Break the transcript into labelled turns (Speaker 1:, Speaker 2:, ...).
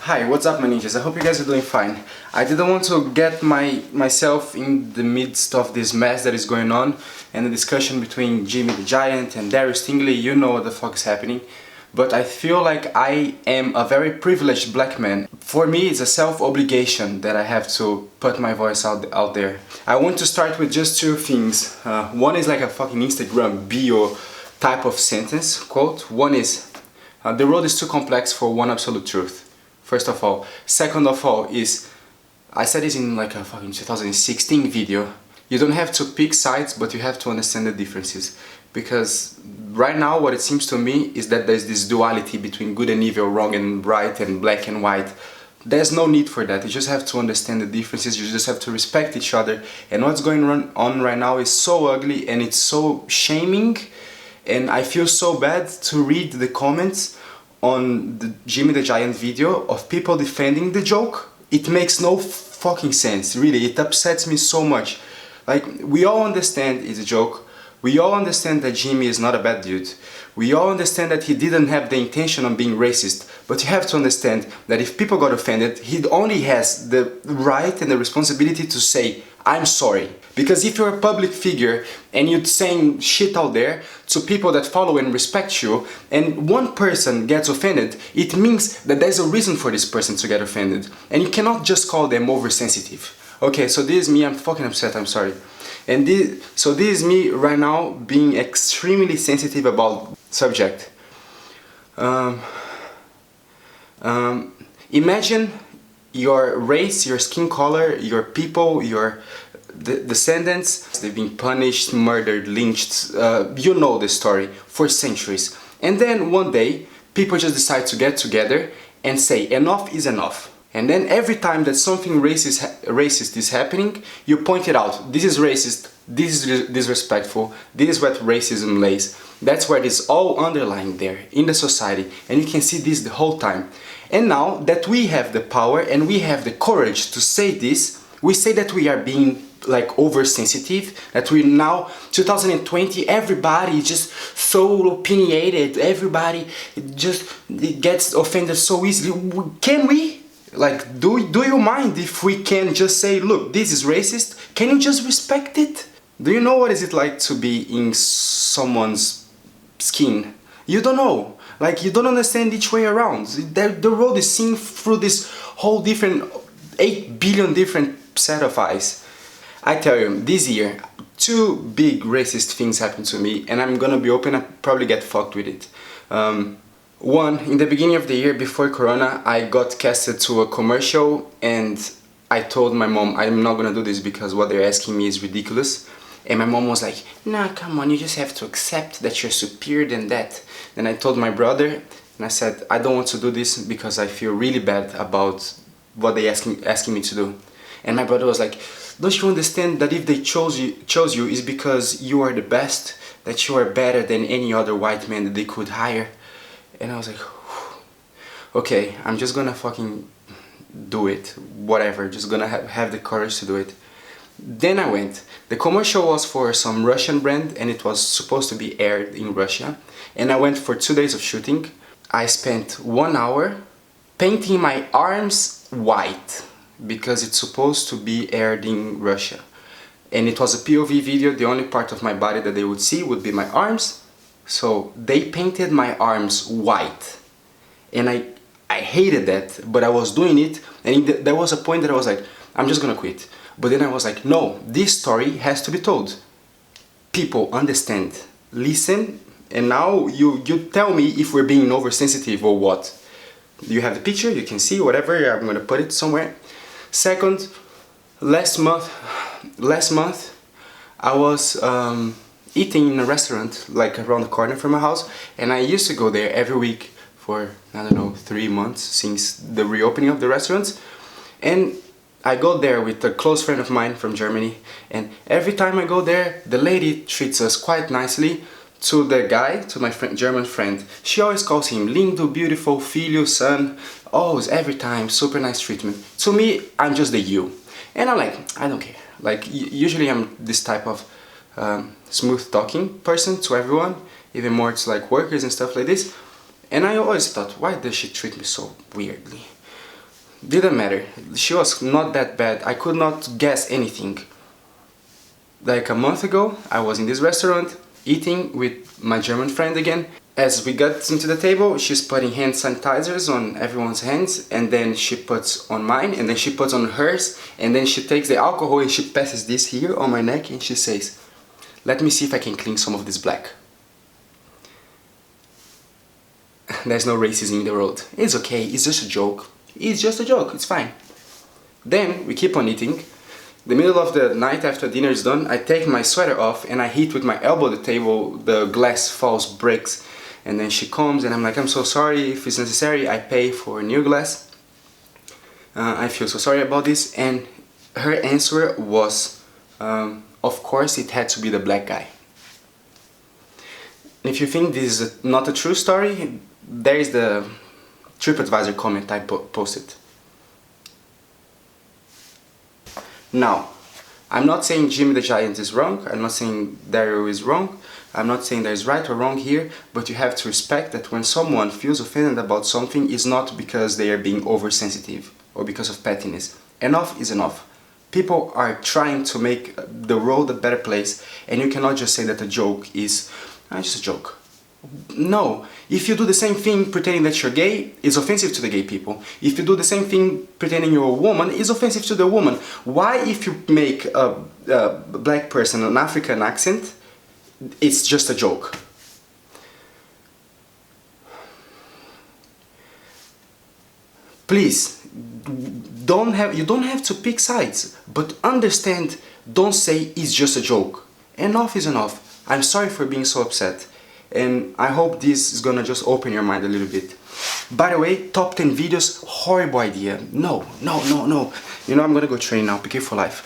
Speaker 1: Hi, what's up my ninjas? I hope you guys are doing fine. I didn't want to get myself in the midst of this mess that is going on and the discussion between JimmyTheGiant and Darryl Stingley. You know what the fuck is happening. But I feel like I am a very privileged black man. For me, it's a self-obligation that I have to put my voice out there. I want to start with just two things. One is like a fucking Instagram bio type of sentence, quote. One is, the road is too complex for one absolute truth. First of all. Second of all is, I said this in like a fucking 2016 video. You don't have to pick sides, but you have to understand the differences. Because right now what it seems to me is that there's this duality between good and evil, wrong and right, and black and white. There's no need for that. You just have to understand the differences. You just have to respect each other. And what's going on right now is so ugly and it's so shaming. And I feel so bad to read the comments on the JimmyTheGiant video of people defending the joke. It makes no fucking sense, really. It upsets me so much. Like, we all understand it's a joke. We all understand that Jimmy is not a bad dude. We all understand that he didn't have the intention of being racist. But you have to understand that if people got offended, he only has the right and the responsibility to say, I'm sorry. Because if you're a public figure and you're saying shit out there to people that follow and respect you, and one person gets offended, it means that there's a reason for this person to get offended. And you cannot just call them oversensitive. Okay, so this is me, I'm fucking upset, I'm sorry. And this is me right now being extremely sensitive about subject. Imagine your race, your skin color, your people, your descendants, they've been punished, murdered, lynched, you know the story, for centuries. And then one day, people just decide to get together and say enough is enough. And then every time that something racist is happening, you point it out. This is racist, this is disrespectful, this is what racism lays. That's where it is all underlying there in the society. And you can see this the whole time. And now that we have the power and we have the courage to say this, we say that we are being like oversensitive, that we now, 2020, everybody is just so opinionated, everybody just gets offended so easily. Can we? Like, do you mind if we can just say, look, this is racist? Can you just respect it? Do you know what is it like to be in someone's skin? You don't know. Like, you don't understand each way around. The road is seen through this whole different 8 billion different set of eyes. I tell you, this year, two big racist things happened to me, and I'm gonna be open, I probably get fucked with it. One, in the beginning of the year, before Corona, I got casted to a commercial, and I told my mom, I'm not gonna do this because what they're asking me is ridiculous. And my mom was like, nah, come on, you just have to accept that you're superior than that. Then I told my brother, and I said, I don't want to do this because I feel really bad about what they asking me to do. And my brother was like, don't you understand that if they chose you is because you are the best, that you are better than any other white man that they could hire? And I was like, okay, I'm just gonna fucking do it, whatever, just gonna have the courage to do it. Then I went. The commercial was for some Russian brand and it was supposed to be aired in Russia. And I went for 2 days of shooting. I spent 1 hour painting my arms white because it's supposed to be aired in Russia. And it was a POV video, the only part of my body that they would see would be my arms. So they painted my arms white. And I hated that, but I was doing it, and there was a point that I was like, I'm just gonna quit. But then I was like, no, this story has to be told. People understand, listen, and now you tell me if we're being oversensitive or what. You have the picture, you can see, whatever, I'm gonna put it somewhere. Second, last month I was eating in a restaurant like around the corner from my house, and I used to go there every week for, I don't know, 3 months since the reopening of the restaurants. And I go there with a close friend of mine from Germany, and every time I go there, the lady treats us quite nicely. To the guy, to my German friend, she always calls him lindo, beautiful, filho, son, always, every time, super nice treatment. To me, I'm just the you. And I'm like, I don't care. Like, usually I'm this type of smooth talking person to everyone, even more to like workers and stuff like this. And I always thought, why does she treat me so weirdly? Didn't matter. She was not that bad. I could not guess anything. Like a month ago, I was in this restaurant eating with my German friend again. As we got into the table, she's putting hand sanitizers on everyone's hands, and then she puts on mine, and then she puts on hers, and then she takes the alcohol and she passes this here on my neck and she says, "Let me see if I can clean some of this black." There's no racism in the world. It's okay, it's just a joke. It's just a joke, it's fine. Then we keep on eating. The middle of the night after dinner is done, I take my sweater off and I hit with my elbow the table, the glass falls, breaks, and then she comes and I'm like, "I'm so sorry, if it's necessary I pay for a new glass. I feel so sorry about this." And her answer was, of course it had to be the black guy. If you think this is not a true story, there is the TripAdvisor comment I posted. Now, I'm not saying JimmyTheGiant is wrong, I'm not saying Darryl is wrong, I'm not saying there is right or wrong here, but you have to respect that when someone feels offended about something, it's not because they are being oversensitive or because of pettiness. Enough is enough. People are trying to make the world a better place, and you cannot just say that a joke is just a joke. No, if you do the same thing pretending that you're gay, it's offensive to the gay people. If you do the same thing pretending you're a woman, it's offensive to the woman. Why, if you make a black person an African accent, it's just a joke? Please, you don't have to pick sides, but understand, don't say it's just a joke. Enough is enough. I'm sorry for being so upset. And I hope this is gonna just open your mind a little bit. By the way, top 10 videos, horrible idea. No. You know, I'm gonna go train now, PK for life.